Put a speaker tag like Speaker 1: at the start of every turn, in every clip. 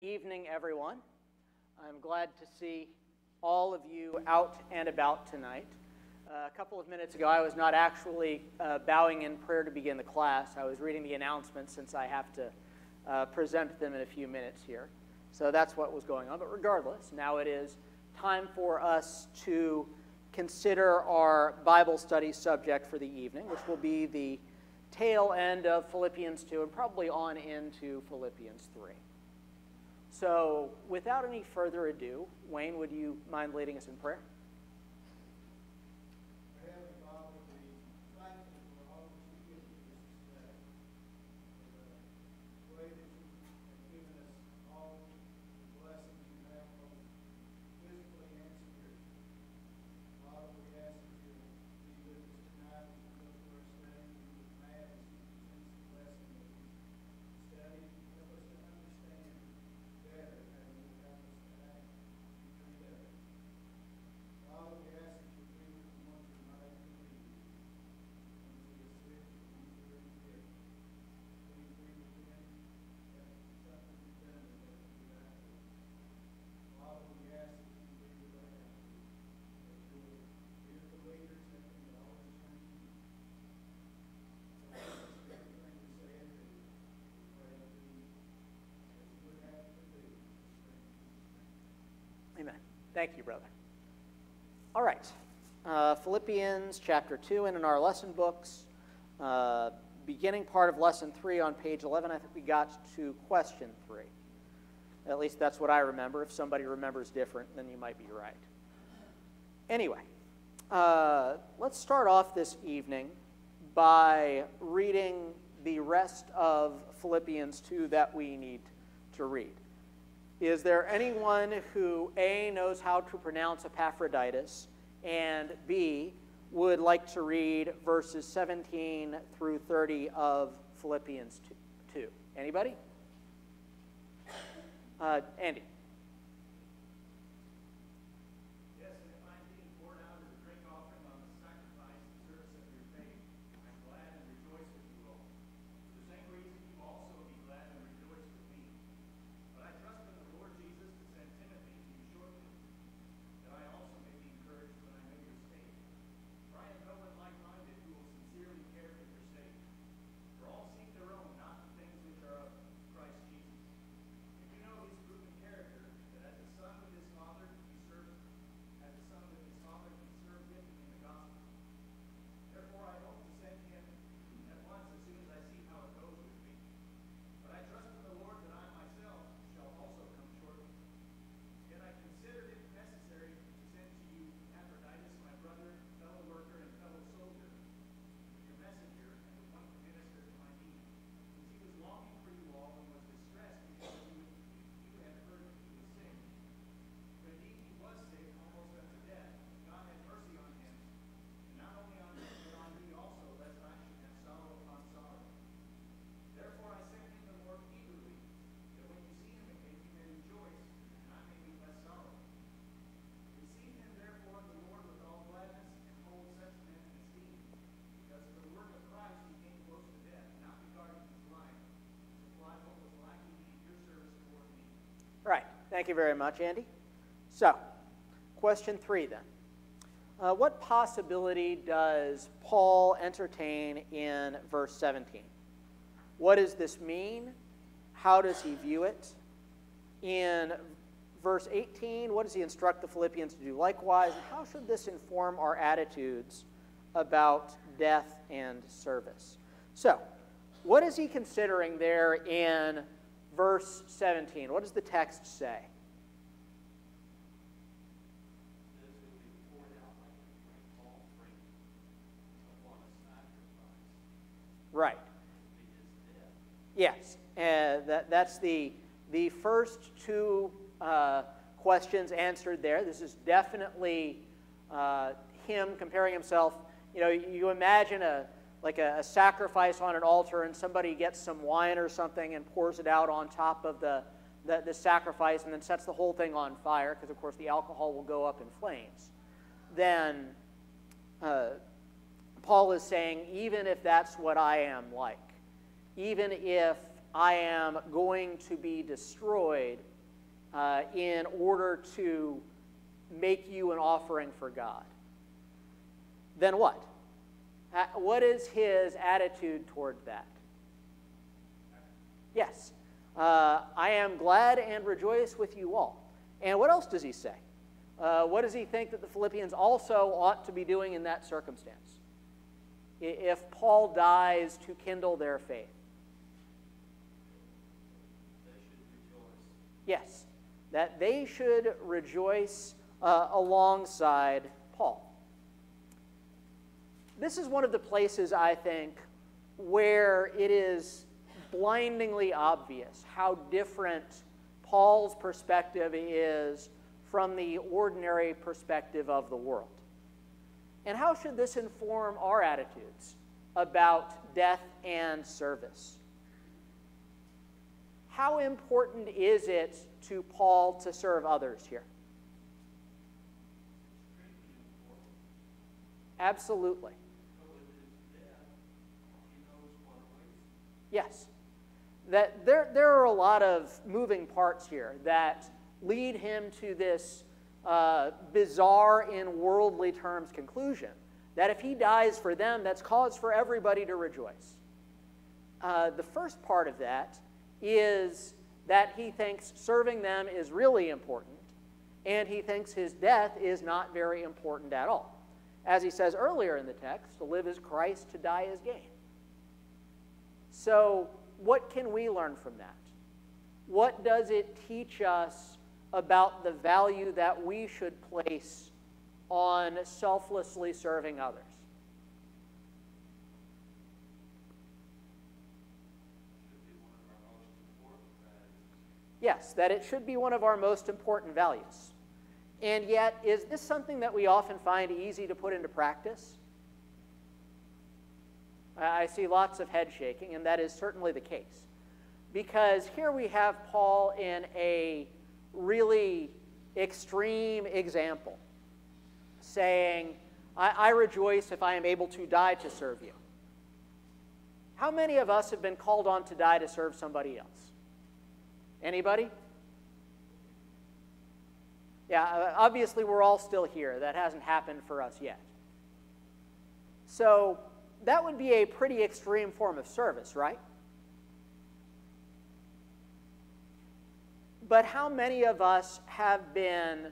Speaker 1: Evening, everyone. I'm glad to see all of you out and about tonight. A couple of minutes ago, I was not actually bowing in prayer to begin the class. I was reading the announcements since I have to present them in a few minutes here. So that's what was going on. But regardless, now it is time for us to consider our Bible study subject for the evening, which will be the tail end of Philippians 2 and probably on into Philippians 3. So, without any further ado, Wayne, would you mind leading us in prayer? Amen. Thank you, brother. All right. Philippians chapter 2, and in our lesson books, beginning part of lesson 3 on page 11, I think we got to question 3. At least that's what I remember. If somebody remembers different, then you might be right. Anyway, let's start off this evening by reading the rest of Philippians 2 that we need to read. Is there anyone who, A, knows how to pronounce Epaphroditus, and B, would like to read verses 17 through 30 of Philippians 2? Anybody? Andy. Right. Thank you very much, Andy. So, question 3 then. What possibility does Paul entertain in verse 17? What does this mean? How does he view it? In verse 18, what does he instruct the Philippians to do likewise? And how should this inform our attitudes about death and service? So, what is he considering there in verse 17? What does the text say? Right. Yes. That's the first two questions answered there. This is definitely him comparing himself. You know, you imagine a sacrifice on an altar, and somebody gets some wine or something and pours it out on top of the sacrifice and then sets the whole thing on fire, because of course the alcohol will go up in flames. Then Paul is saying, even if that's what I am like, even if I am going to be destroyed in order to make you an offering for God, then what? What is his attitude toward that? Yes. I am glad and rejoice with you all. And what else does he say? What does he think that the Philippians also ought to be doing in that circumstance? If Paul dies to kindle their faith.
Speaker 2: They should rejoice.
Speaker 1: Yes, that they should rejoice alongside Paul. This is one of the places, I think, where it is blindingly obvious how different Paul's perspective is from the ordinary perspective of the world. And how should this inform our attitudes about death and service? How important is it to Paul to serve others here? Absolutely. Yes. That there are a lot of moving parts here that lead him to this bizarre in worldly terms conclusion that if he dies for them, that's cause for everybody to rejoice. The first part of that is that he thinks serving them is really important, and he thinks his death is not very important at all. As he says earlier in the text, to live is Christ, to die is gain. So what can we learn from that? What does it teach us about the value that we should place on selflessly serving others? Yes, that it should be one of our most important values. And yet, is this something that we often find easy to put into practice? I see lots of head shaking, and that is certainly the case. Because here we have Paul in a really extreme example, saying, I rejoice if I am able to die to serve you. How many of us have been called on to die to serve somebody else? Anybody? Yeah, obviously we're all still here. That hasn't happened for us yet. So that would be a pretty extreme form of service, right? But how many of us have been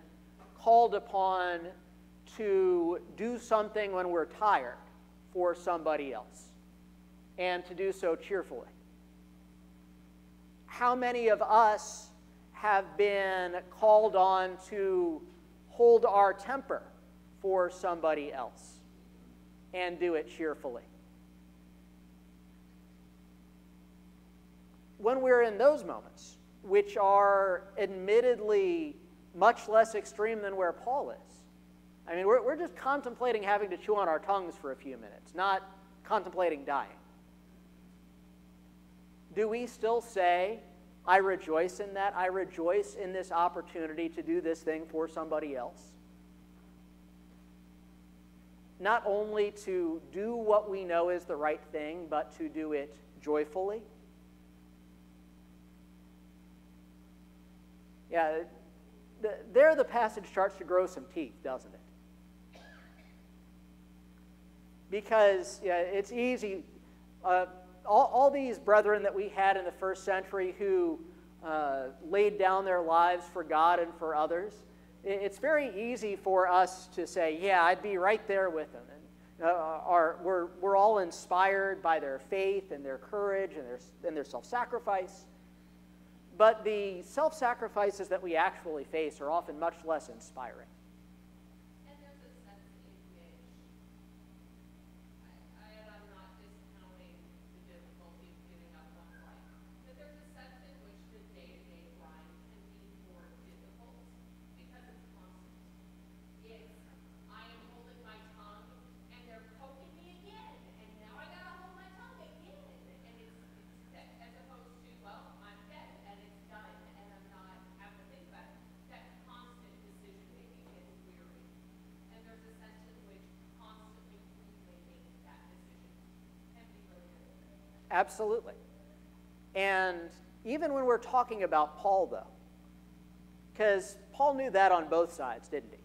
Speaker 1: called upon to do something when we're tired for somebody else, and to do so cheerfully? How many of us have been called on to hold our temper for somebody else and do it cheerfully? When we're in those moments, which are admittedly much less extreme than where Paul is, I mean, we're just contemplating having to chew on our tongues for a few minutes, not contemplating dying. Do we still say, I rejoice in that? I rejoice in this opportunity to do this thing for somebody else? Not only to do what we know is the right thing, but to do it joyfully? Yeah, there the passage starts to grow some teeth, doesn't it? Because it's easy. All these brethren that we had in the first century who laid down their lives for God and for others, it's very easy for us to say, yeah, I'd be right there with them. And we're all inspired by their faith and their courage and their self-sacrifice. But the self-sacrifices that we actually face are often much less inspiring.
Speaker 3: And there's a sense in which, and I'm not discounting the difficulty of giving up one's life, but there's a sense in which the day-to-day grind can be more difficult because it's constant. It's, I am holding my tongue, and they're poking me again, and now I gotta hold my tongue again. And it's as opposed to, well, I'm dead, and it's done, and I'm not having to think about it. That constant decision-making is weary. And there's a sense in which constantly making that decision can be really difficult.
Speaker 1: Absolutely. And even when we're talking about Paul, though, Because Paul knew that on both sides, didn't he?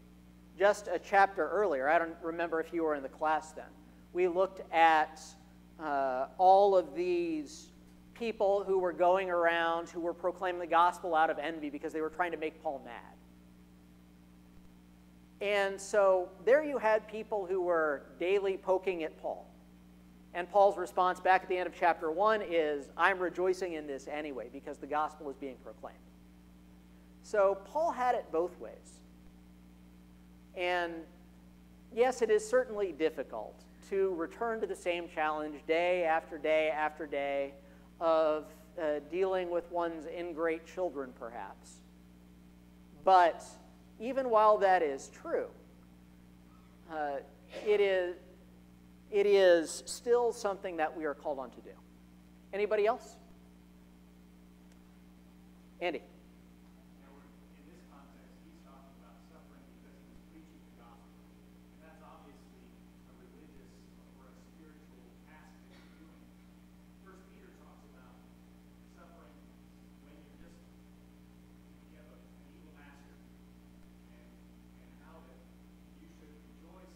Speaker 1: Just a chapter earlier, I don't remember if you were in the class then, we looked at all of these people who were going around, who were proclaiming the gospel out of envy because they were trying to make Paul mad. And so there you had people who were daily poking at Paul. And Paul's response back at the end of chapter 1 is, I'm rejoicing in this anyway because the gospel is being proclaimed. So Paul had it both ways. And yes, it is certainly difficult to return to the same challenge day after day after day of dealing with one's ingrate children, perhaps. But even while that is true, it is still something that we are called on to do. Anybody else? Andy?
Speaker 2: In this context, he's talking about suffering because he was preaching the gospel. And that's obviously a religious or a spiritual task that you're doing. First Peter talks about suffering when you have an evil master, and how that you should rejoice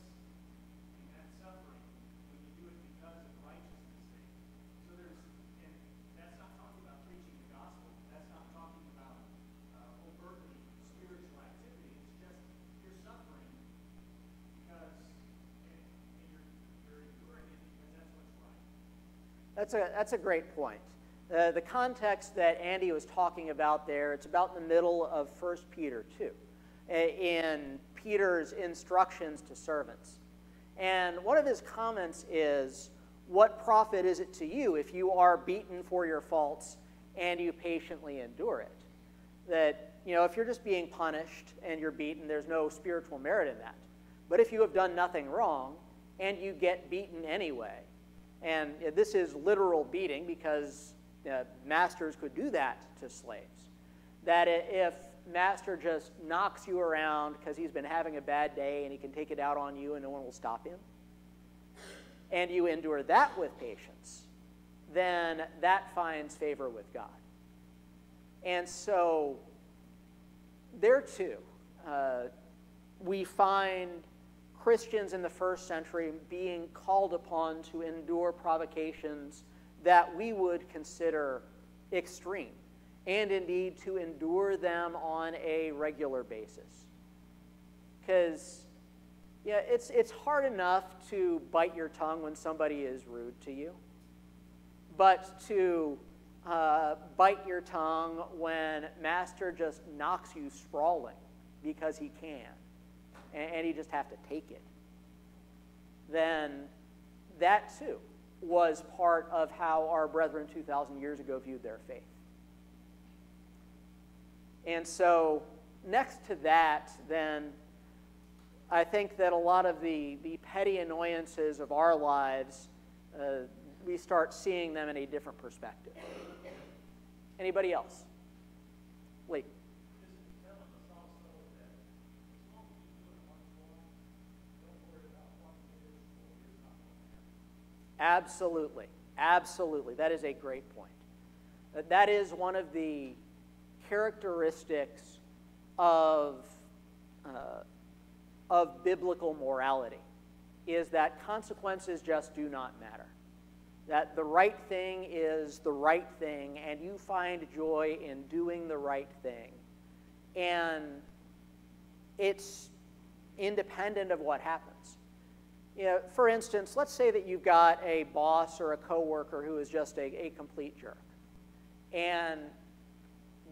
Speaker 2: in that suffering when you do it because of righteousness' sake. So and that's not talking about preaching the gospel. That's not talking about overtly spiritual activity. It's just you're suffering because, and you're enduring it because that's what's right.
Speaker 1: That's a great point. The context that Andy was talking about there, it's about in the middle of 1 Peter 2, in Peter's instructions to servants. And one of his comments is, what profit is it to you if you are beaten for your faults and you patiently endure it? That, if you're just being punished and you're beaten, there's no spiritual merit in that. But if you have done nothing wrong and you get beaten anyway, and this is literal beating because masters could do that to slaves, that if master just knocks you around because he's been having a bad day and he can take it out on you and no one will stop him, and you endure that with patience, then that finds favor with God. And so there too, we find Christians in the first century being called upon to endure provocations that we would consider extreme, and indeed to endure them on a regular basis. Because it's hard enough to bite your tongue when somebody is rude to you, but to bite your tongue when master just knocks you sprawling because he can, and you just have to take it, then that too was part of how our brethren 2,000 years ago viewed their faith. And so next to that, then, I think that a lot of the petty annoyances of our lives, we start seeing them in a different perspective. Anybody else? Lee. Absolutely. Absolutely. That is a great point. That is one of the characteristics of biblical morality, is that consequences just do not matter. That the right thing is the right thing, and you find joy in doing the right thing. And it's independent of what happens. For instance, let's say that you've got a boss or a coworker who is just a complete jerk. And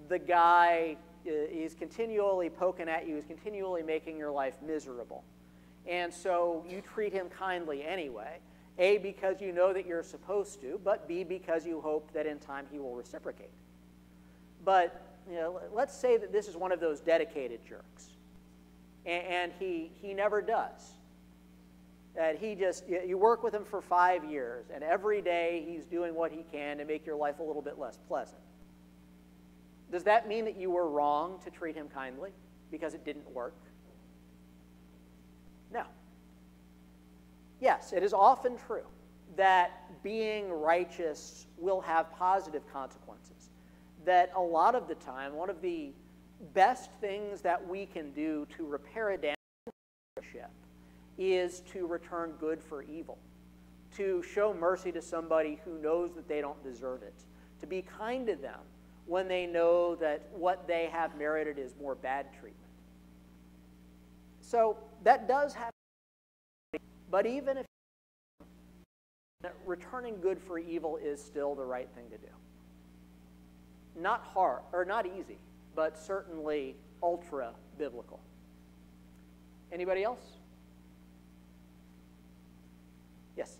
Speaker 1: the guy is continually poking at you, is continually making your life miserable. And so you treat him kindly anyway, A, because you know that you're supposed to, but B, because you hope that in time he will reciprocate. But let's say that this is one of those dedicated jerks, and he never does. That you work with him for 5 years, and every day he's doing what he can to make your life a little bit less pleasant. Does that mean that you were wrong to treat him kindly because it didn't work? No. Yes, it is often true that being righteous will have positive consequences. That a lot of the time, one of the best things that we can do to repair a damaged relationship is to return good for evil, to show mercy to somebody who knows that they don't deserve it, to be kind to them when they know that what they have merited is more bad treatment. So that does happen, but even if returning good for evil is still the right thing to do. Not hard, or not easy, but certainly ultra biblical. Anybody else? Yes.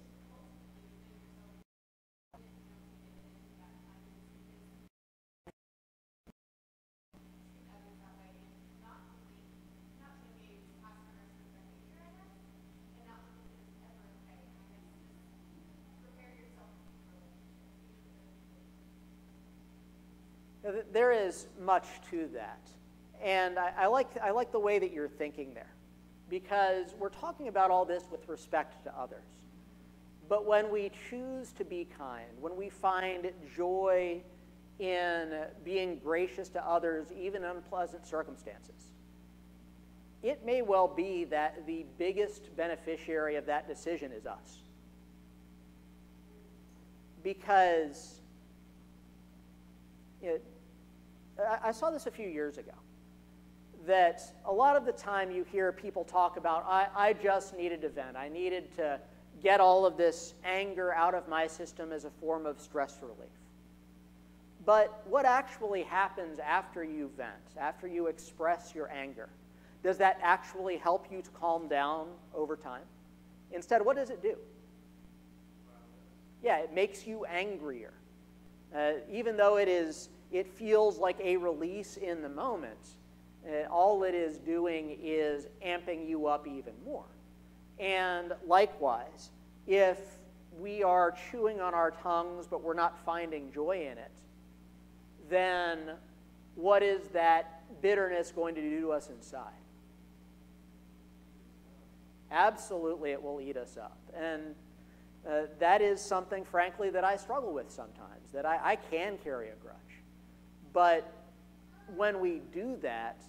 Speaker 1: There is much to that. And I like the way that you're thinking there, because we're talking about all this with respect to others. But when we choose to be kind, when we find joy in being gracious to others, even in unpleasant circumstances, it may well be that the biggest beneficiary of that decision is us. Because I saw this a few years ago, that a lot of the time you hear people talk about, I just needed to vent. I needed to get all of this anger out of my system as a form of stress relief. But what actually happens after you vent, after you express your anger? Does that actually help you to calm down over time? Instead, what does it do? Yeah, it makes you angrier. Even though it feels like a release in the moment, all it is doing is amping you up even more. And likewise, if we are chewing on our tongues but we're not finding joy in it, then what is that bitterness going to do to us inside? Absolutely, it will eat us up. And that is something, frankly, that I struggle with sometimes, that I can carry a grudge. But when we do that,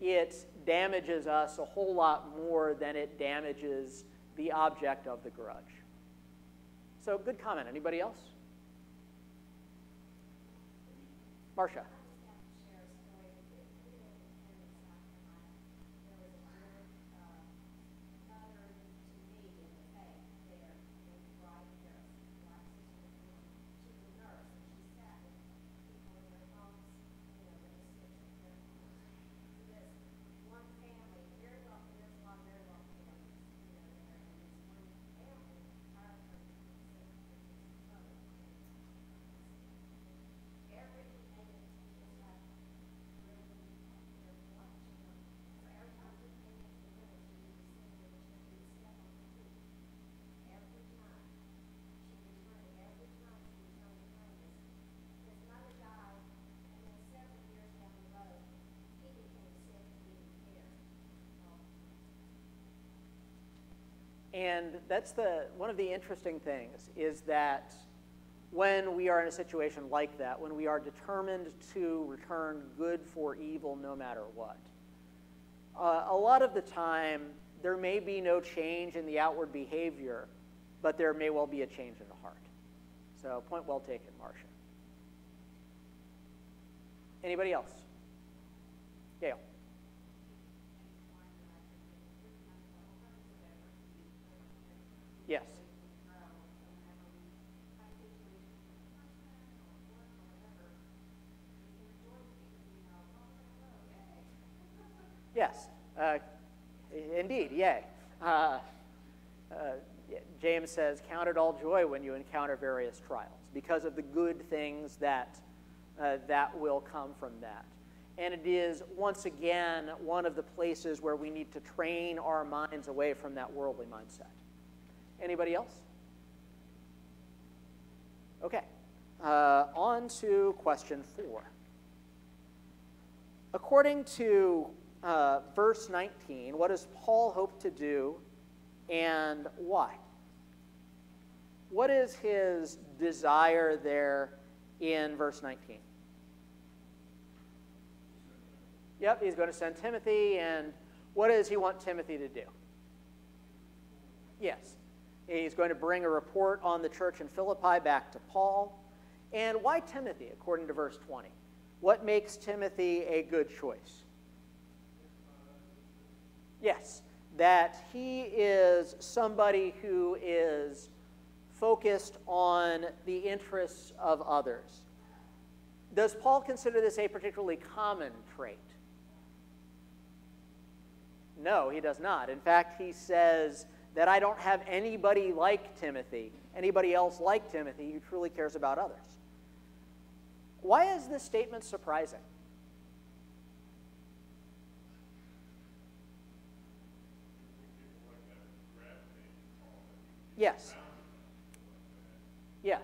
Speaker 1: it damages us a whole lot more than it damages the object of the grudge. So, good comment. Anybody else? Marcia. And that's one of the interesting things is that when we are in a situation like that, when we are determined to return good for evil no matter what, a lot of the time there may be no change in the outward behavior, but there may well be a change in the heart. So point well taken, Marcia. Anybody else? Gail. Yes. Yes. Indeed, yay. James says, count it all joy when you encounter various trials, because of the good things that will come from that. And it is, once again, one of the places where we need to train our minds away from that worldly mindset. Anybody else? Okay. On to question 4. According to verse 19, what does Paul hope to do and why? What is his desire there in verse 19? Yep, he's going to send Timothy, and what does he want Timothy to do? Yes, he's going to bring a report on the church in Philippi back to Paul. And why Timothy, according to verse 20? What makes Timothy a good choice? Yes, that he is somebody who is focused on the interests of others. Does Paul consider this a particularly common trait? No, he does not. In fact, he says that I don't have anybody like Timothy, anybody else like Timothy who truly cares about others. Why is this statement surprising? Yes. Yes.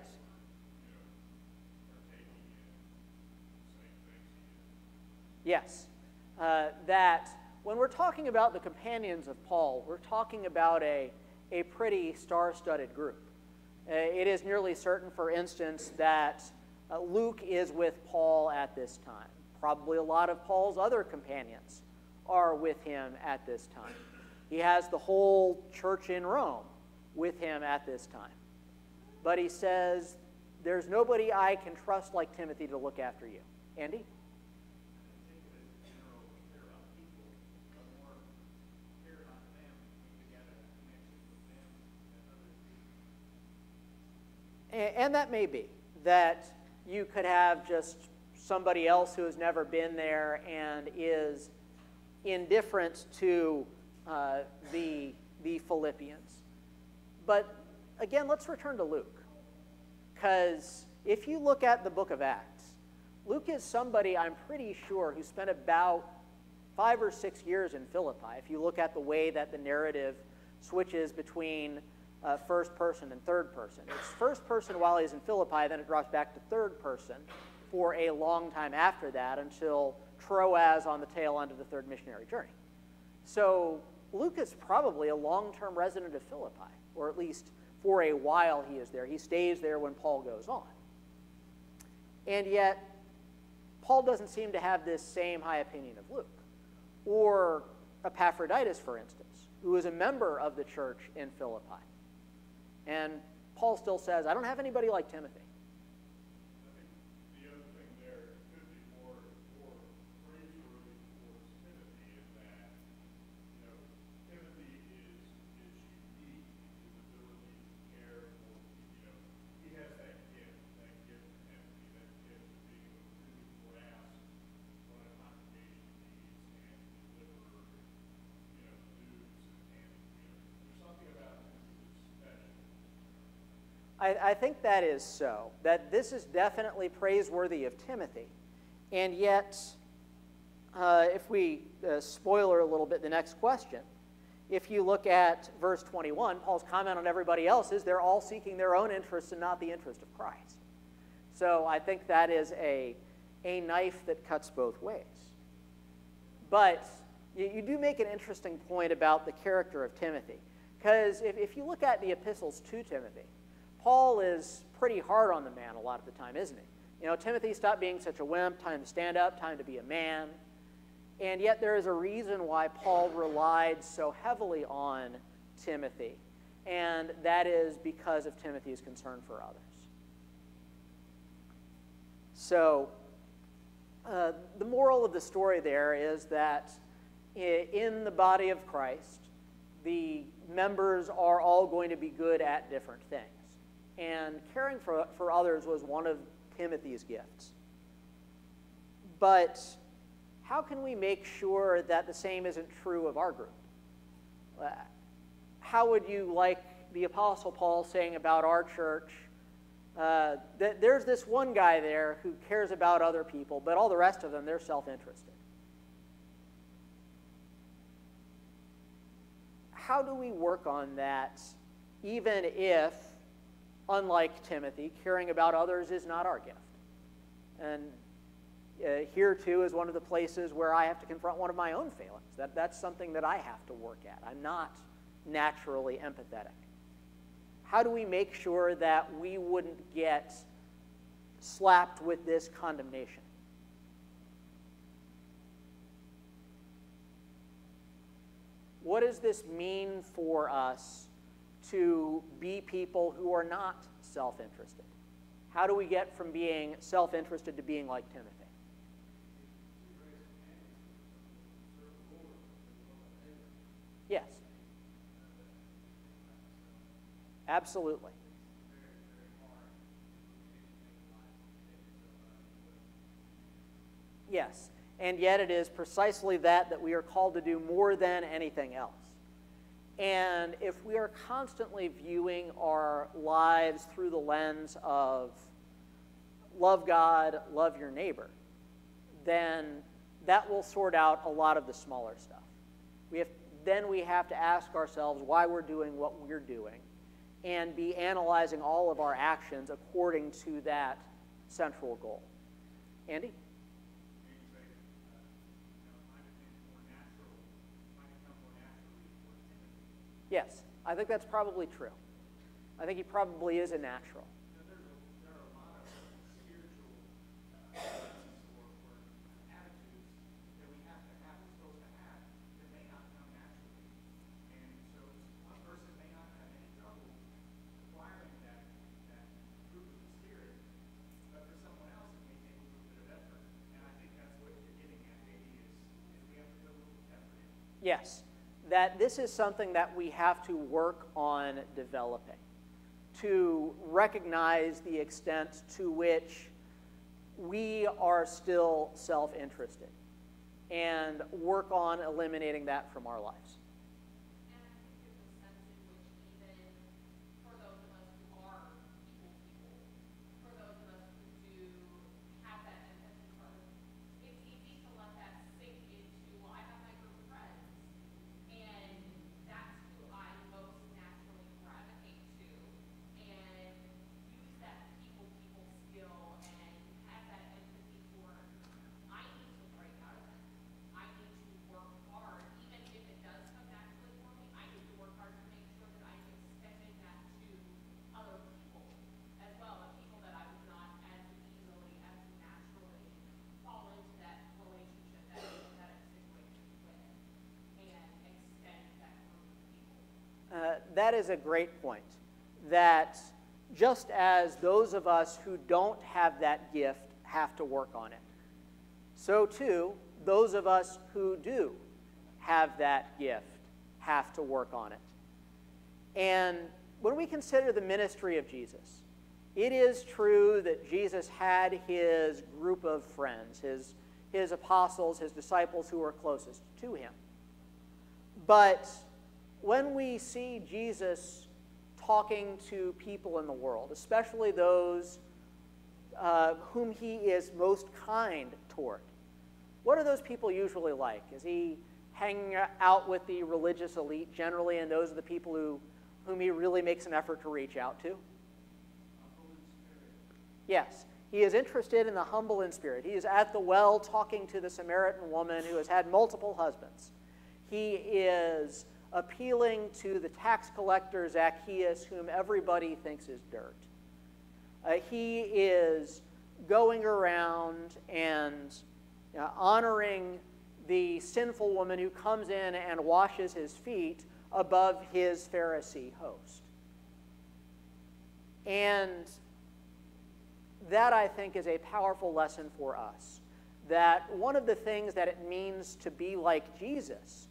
Speaker 1: Yes. That when we're talking about the companions of Paul, we're talking about a pretty star-studded group. It is nearly certain, for instance, that Luke is with Paul at this time. Probably a lot of Paul's other companions are with him at this time. He has the whole church in Rome with him at this time. But he says, there's nobody I can trust like Timothy to look after you. Andy? And that may be, that you could have just somebody else who has never been there and is indifferent to the Philippians. But again, let's return to Luke. Because if you look at the book of Acts, Luke is somebody, I'm pretty sure, who spent about 5 or 6 years in Philippi. If you look at the way that the narrative switches between first person and third person. It's first person while he's in Philippi, then it drops back to third person for a long time after that until Troas on the tail end of the third missionary journey. So Luke is probably a long-term resident of Philippi, or at least for a while he is there. He stays there when Paul goes on. And yet, Paul doesn't seem to have this same high opinion of Luke. Or Epaphroditus, for instance, who is a member of the church in Philippi. And Paul still says, I don't have anybody like Timothy.
Speaker 2: I think the other thing there could be more praiseworthy towards Timothy in that, Timothy is unique in his ability to care for, he has that gift in Timothy, that gift of being able to really grasp what a congregation needs and deliver, news. And, there's something about Timothy that's special.
Speaker 1: I think that is so, that this is definitely praiseworthy of Timothy. And yet, if we spoiler a little bit the next question, if you look at verse 21, Paul's comment on everybody else is they're all seeking their own interests and not the interest of Christ. So I think that is a knife that cuts both ways. But you do make an interesting point about the character of Timothy. Because if you look at the epistles to Timothy, Paul is pretty hard on the man a lot of the time, isn't he? Timothy, stop being such a wimp, time to stand up, time to be a man. And yet there is a reason why Paul relied so heavily on Timothy, and that is because of Timothy's concern for others. So the moral of the story there is that in the body of Christ, the members are all going to be good at different things. And caring for others was one of Timothy's gifts. But how can we make sure that the same isn't true of our group? How would you like the Apostle Paul saying about our church, that there's this one guy there who cares about other people, but all the rest of them, they're self-interested? How do we work on that, even if, unlike Timothy, caring about others is not our gift? And here, too, is one of the places where I have to confront one of my own failings. That's something that I have to work at. I'm not naturally empathetic. How do we make sure that we wouldn't get slapped with this condemnation? what does this mean for us to be people who are not self-interested? How do we get from being self-interested to being like Timothy? Yes. Absolutely. Yes. And yet it is precisely that we are called to do more than anything else. And if we are constantly viewing our lives through the lens of love God, love your neighbor, then that will sort out a lot of the smaller stuff. Then we have to ask ourselves why we're doing what we're doing and be analyzing all of our actions according to that central goal. Andy? Yes, I think that's probably true. I think he probably is a natural.
Speaker 2: There are a lot of spiritual or attitudes that we have to have, we're supposed to have, that may not come naturally. And so one person may not have any trouble acquiring that fruit of the Spirit, but for someone else it may take a little bit of effort. And I think that's what you're getting at, maybe, is we have to put a little effort in.
Speaker 1: Yes. That this is something that we have to work on developing, to recognize the extent to which we are still self-interested, and work on eliminating that from our lives.
Speaker 3: And I think there's a sense in which even for those of us who are people, for those of us who do have that empathy first, it's easy to let that sink into, well, I have my group of friends. And that's who I most naturally gravitate to, and use that people skill and have that empathy for, I need to break out of that. I need to work hard, even if it does come naturally for me, I need to work hard to make sure that I'm extending that to other people as well, and people that I would not as easily, as naturally fall into that relationship, that empathetic situation with. And extend that group of people.
Speaker 1: That is a great point. That just as those of us who don't have that gift have to work on it, so too those of us who do have that gift have to work on it. And when we consider the ministry of Jesus, it is true that Jesus had his group of friends, his apostles, his disciples who were closest to him. But when we see Jesus talking to people in the world, especially those whom he is most kind toward, what are those people usually like? Is he hanging out with the religious elite generally, and those are the people whom he really makes an effort to reach out to? Yes. He is interested in the humble in spirit. He is at the well talking to the Samaritan woman who has had multiple husbands. He is appealing to the tax collector Zacchaeus, whom everybody thinks is dirt. He is going around and honoring the sinful woman who comes in and washes his feet above his Pharisee host. And that, I think, is a powerful lesson for us. That one of the things that it means to be like Jesus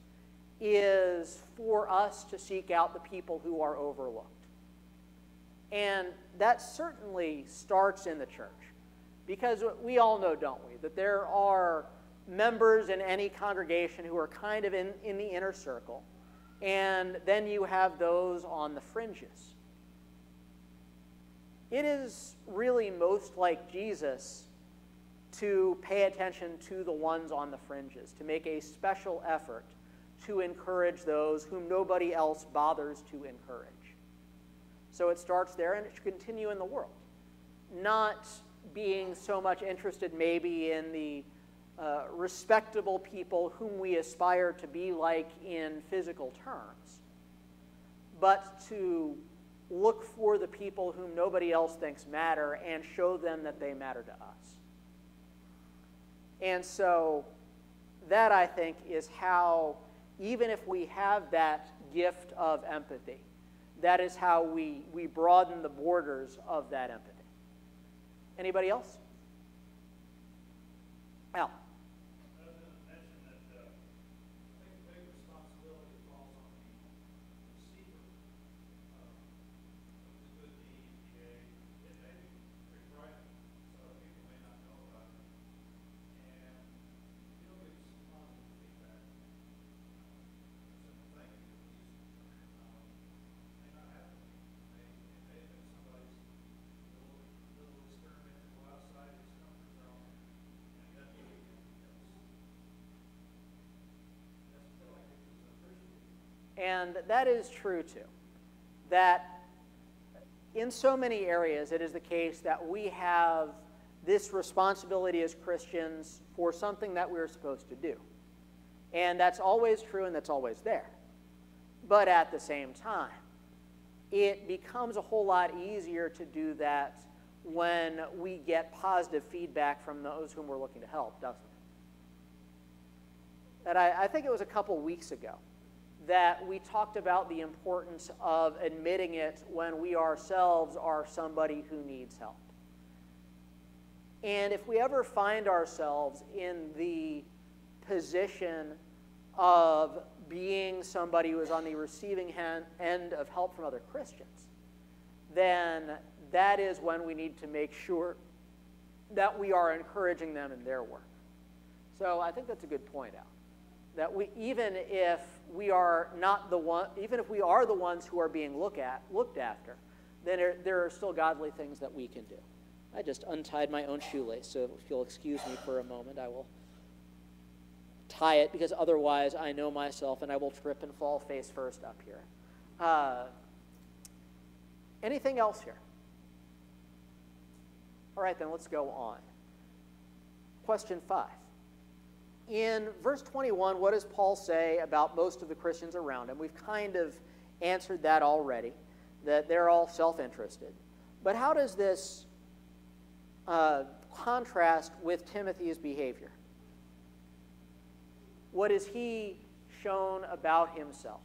Speaker 1: is for us to seek out the people who are overlooked. And that certainly starts in the church. Because we all know, don't we, that there are members in any congregation who are kind of in the inner circle. And then you have those on the fringes. It is really most like Jesus to pay attention to the ones on the fringes, to make a special effort to encourage those whom nobody else bothers to encourage. So it starts there, and it should continue in the world. Not being so much interested maybe in the respectable people whom we aspire to be like in physical terms, but to look for the people whom nobody else thinks matter and show them that they matter to us. And so that, I think, is how even if we have that gift of empathy, that is how we broaden the borders of that empathy. Anybody else? Al?
Speaker 2: I was going to mention that I think the big responsibility falls on the receiver of the good deed. It may be pretty private, so other people may not know about it. And if you don't give some positive feedback, simple thank you at least, may not happen. It may have been somebody's little experiment to go outside his comfort zone, and that really that's feel like it was appreciated.
Speaker 1: And that is true too. That in so many areas it is the case that we have this responsibility as Christians for something that we're supposed to do. And that's always true and that's always there. But at the same time, it becomes a whole lot easier to do that when we get positive feedback from those whom we're looking to help, doesn't it? And I think it was a couple weeks ago that we talked about the importance of admitting it when we ourselves are somebody who needs help. And if we ever find ourselves in the position of being somebody who is on the receiving end of help from other Christians, then that is when we need to make sure that we are encouraging them in their work. So I think that's a good point, Al. That even if we are not the one, even if we are the ones who are being looked after, then there are still godly things that we can do. I just untied my own shoelace, so if you'll excuse me for a moment, I will tie it, because otherwise I know myself and I will trip and fall face first up here. Anything else here? All right, then let's go on. Question 5. In verse 21, what does Paul say about most of the Christians around him? We've kind of answered that already, that they're all self-interested. But how does this contrast with Timothy's behavior? What is he shown about himself?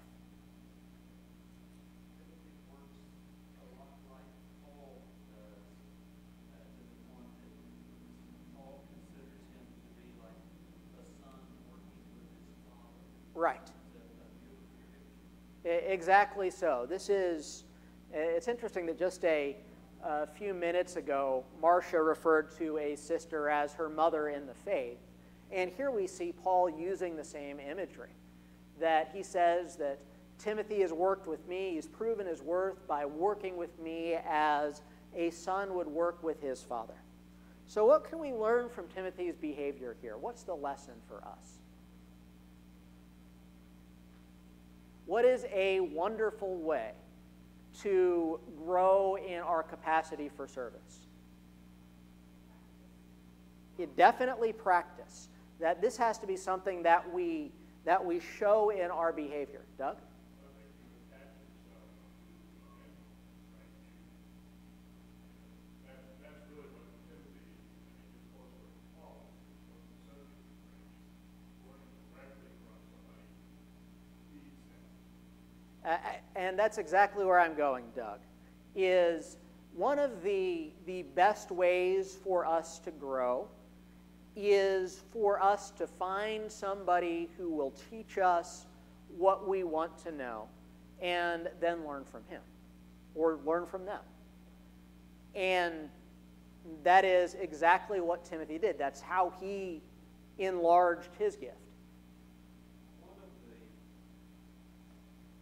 Speaker 4: Timothy works a lot like Paul does, to the point that Paul considers him to be like a son working with his father.
Speaker 1: Right.
Speaker 4: Is that a good picture?
Speaker 1: Exactly so. It's interesting that just a few minutes ago, Marcia referred to a sister as her mother in the faith. And here we see Paul using the same imagery, that he says that Timothy has worked with me, he's proven his worth by working with me as a son would work with his father. So what can we learn from Timothy's behavior here? What's the lesson for us? What is a wonderful way to grow in our capacity for service? It definitely practice. That this has to be something that we show in our behavior. Doug?
Speaker 2: That's really what Timothy, just close with Paul, was associated with, learning directly from somebody who feeds him.
Speaker 1: And that's exactly where I'm going, Doug, is one of the best ways for us to grow is for us to find somebody who will teach us what we want to know and then learn from him or learn from them. And that is exactly what Timothy did. That's how he enlarged his gift.
Speaker 4: One of the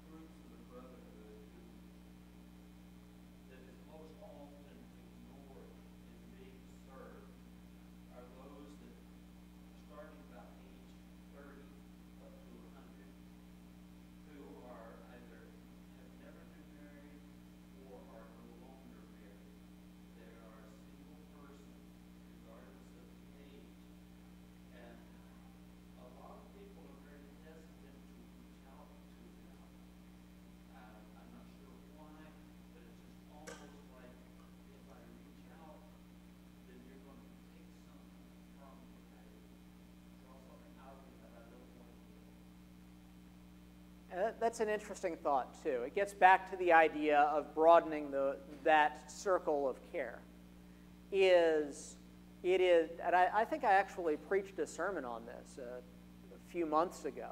Speaker 4: fruits of the brotherhood that is most often ignored in being served are those that, starting about age 30 up to 100, who are either have never been married or are no longer married. They are a single person, regardless of the age. And a lot
Speaker 1: That's an interesting thought, too. It gets back to the idea of broadening that circle of care. And I think I actually preached a sermon on this a few months ago.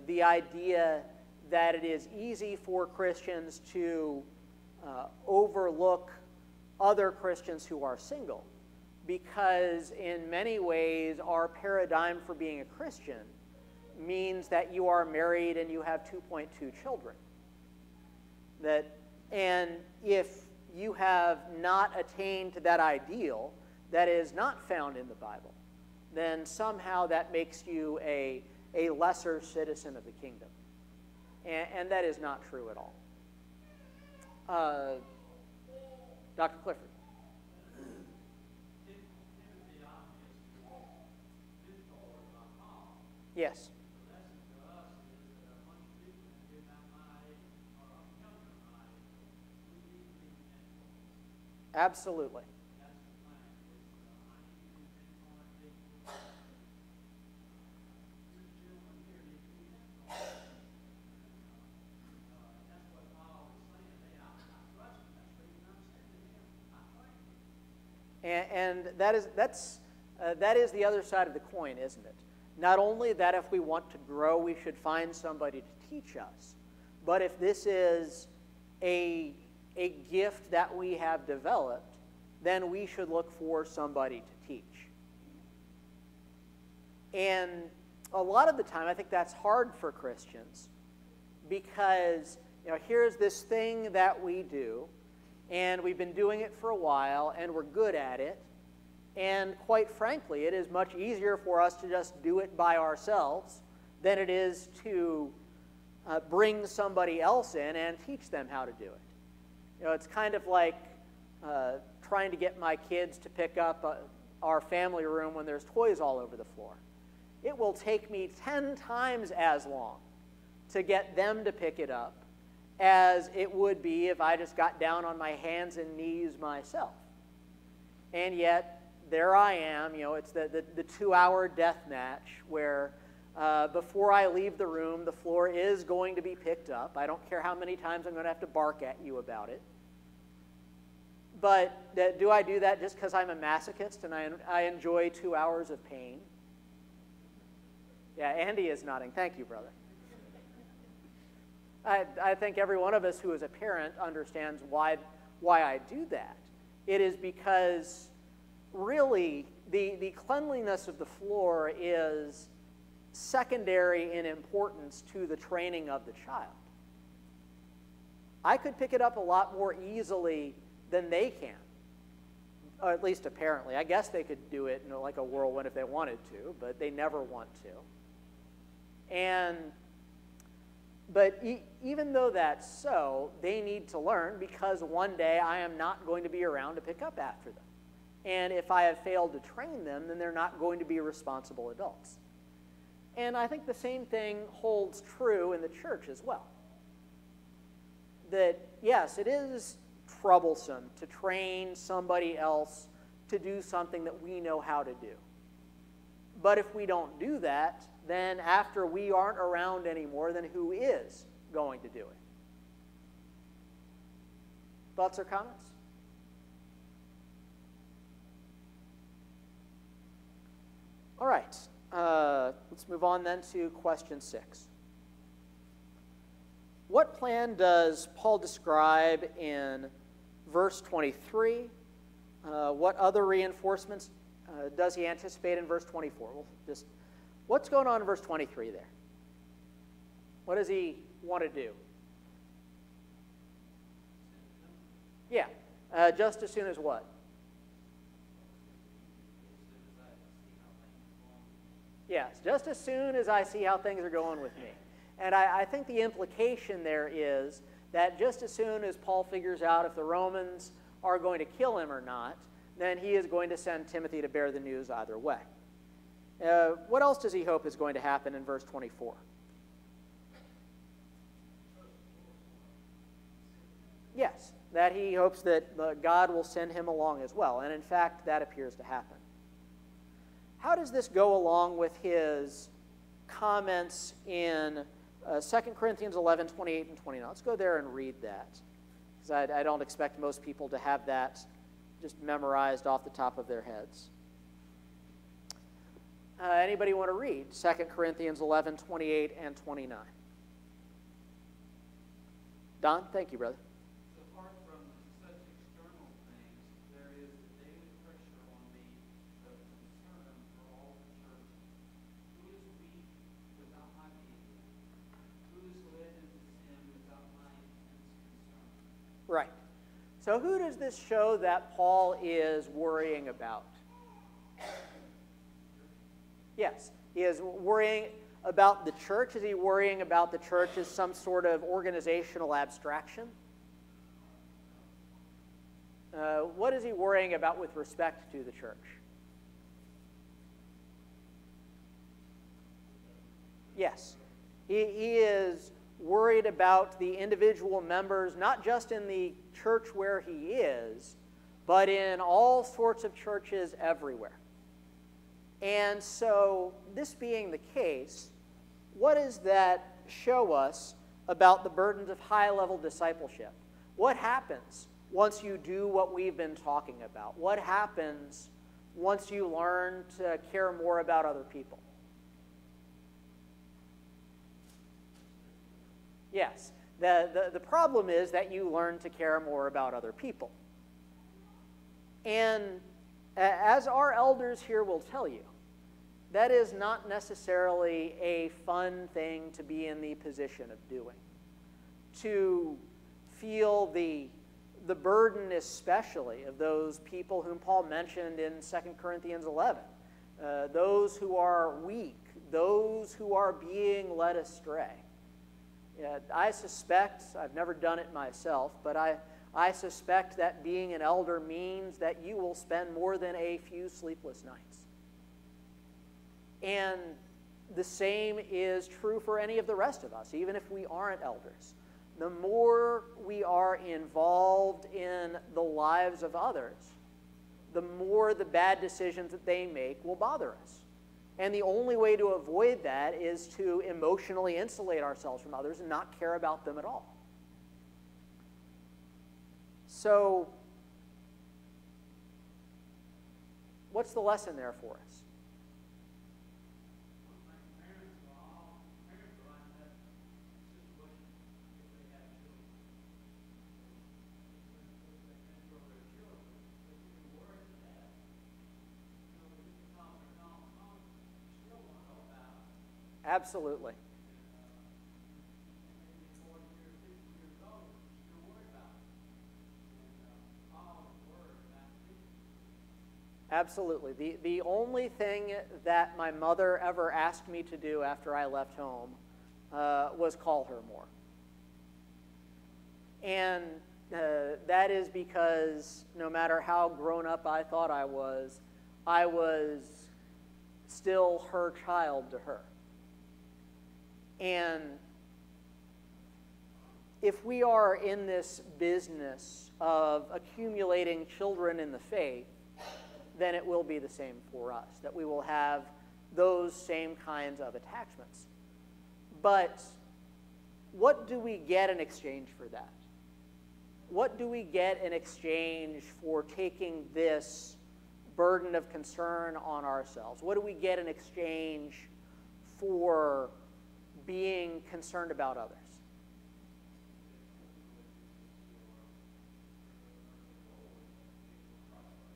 Speaker 1: The idea that it is easy for Christians to overlook other Christians who are single, because in many ways our paradigm for being a Christian means that you are married and you have 2.2 children. And if you have not attained to that ideal that is not found in the Bible, then somehow that makes you a lesser citizen of the kingdom. And that is not true at all. Dr. Clifford. Yes. Absolutely. And that is the other side of the coin, isn't it? Not only that if we want to grow, we should find somebody to teach us, but if this is a gift that we have developed, then we should look for somebody to teach. And a lot of the time, I think that's hard for Christians because, here's this thing that we do, and we've been doing it for a while, and we're good at it. And quite frankly, it is much easier for us to just do it by ourselves than it is to bring somebody else in and teach them how to do it. It's kind of like trying to get my kids to pick up our family room when there's toys all over the floor. It will take me 10 times as long to get them to pick it up as it would be if I just got down on my hands and knees myself. And yet, there I am, it's the 2-hour death match where before I leave the room, the floor is going to be picked up. I don't care how many times I'm going to have to bark at you about it. But do I do that just because I'm a masochist and I enjoy 2 hours of pain? Yeah, Andy is nodding. Thank you, brother. I think every one of us who is a parent understands why I do that. It is because really the cleanliness of the floor is secondary in importance to the training of the child. I could pick it up a lot more easily than they can, or at least apparently. I guess they could do it like a whirlwind if they wanted to, but they never want to. But even though that's so, they need to learn because one day I am not going to be around to pick up after them. And if I have failed to train them, then they're not going to be responsible adults. And I think the same thing holds true in the church as well. That, yes, it is troublesome to train somebody else to do something that we know how to do. But if we don't do that, then after we aren't around anymore, then who is going to do it? Thoughts or comments? All right, let's move on then to question 6. What plan does Paul describe in verse 23? What other reinforcements does he anticipate in verse 24? What's going on in verse 23 there? What does he want to do? Yeah, just as soon as what? Yes, just as soon as I see how things are going with me. And I think the implication there is that just as soon as Paul figures out if the Romans are going to kill him or not, then he is going to send Timothy to bear the news either way. What else does he hope is going to happen in verse 24? Yes, that he hopes that God will send him along as well. And in fact, that appears to happen. How does this go along with his comments in 2 Corinthians 11, 28 and 29. Let's go there and read that, because I don't expect most people to have that just memorized off the top of their heads. Anybody want to read 2 Corinthians 11, 28 and 29? Don, thank you, brother.
Speaker 4: Apart from such external things, there is a daily pressure on me of concern for all the churches. Who is weak without my being weak? Who is led into sin without my intense concern?
Speaker 1: Right. So who does this show that Paul is worrying about? Yes, he is worrying about the church. Is he worrying about the church as some sort of organizational abstraction? What is he worrying about with respect to the church? Yes, he is worried about the individual members, not just in the church where he is, but in all sorts of churches everywhere. And so, this being the case, what does that show us about the burdens of high-level discipleship? What happens once you do what we've been talking about? What happens once you learn to care more about other people? Yes, the problem is that you learn to care more about other people. And as our elders here will tell you, that is not necessarily a fun thing to be in the position of doing. To feel the burden especially of those people whom Paul mentioned in 2 Corinthians 11. Those who are weak, those who are being led astray. I suspect, I've never done it myself, but I suspect that being an elder means that you will spend more than a few sleepless nights. And the same is true for any of the rest of us, even if we aren't elders. The more we are involved in the lives of others, the more the bad decisions that they make will bother us. And the only way to avoid that is to emotionally insulate ourselves from others and not care about them at all. So, what's the lesson there for us? Absolutely. Absolutely. The only thing that my mother ever asked me to do after I left home was call her more. And that is because no matter how grown up I thought I was still her child to her. And if we are in this business of accumulating children in the faith, then it will be the same for us, that we will have those same kinds of attachments. But what do we get in exchange for that? What do we get in exchange for taking this burden of concern on ourselves? What do we get in exchange for being concerned about others?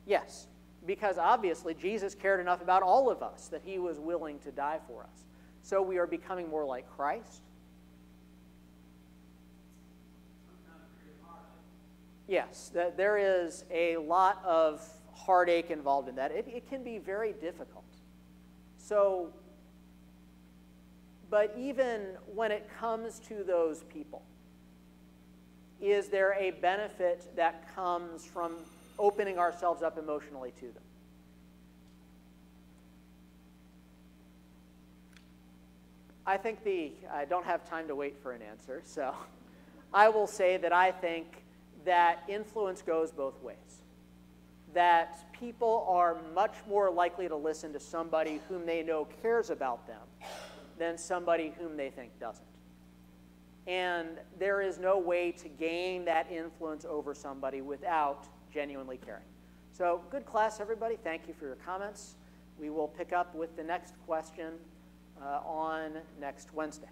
Speaker 1: Yes, because obviously Jesus cared enough about all of us that he was willing to die for us. So we are becoming more like Christ. Yes, there is a lot of heartache involved in that. It can be very difficult. So, but even when it comes to those people, is there a benefit that comes from opening ourselves up emotionally to them? I think I don't have time to wait for an answer, so I will say that I think that influence goes both ways. That people are much more likely to listen to somebody whom they know cares about them than somebody whom they think doesn't. And there is no way to gain that influence over somebody without genuinely caring. So good class, everybody. Thank you for your comments. We will pick up with the next question on next Wednesday.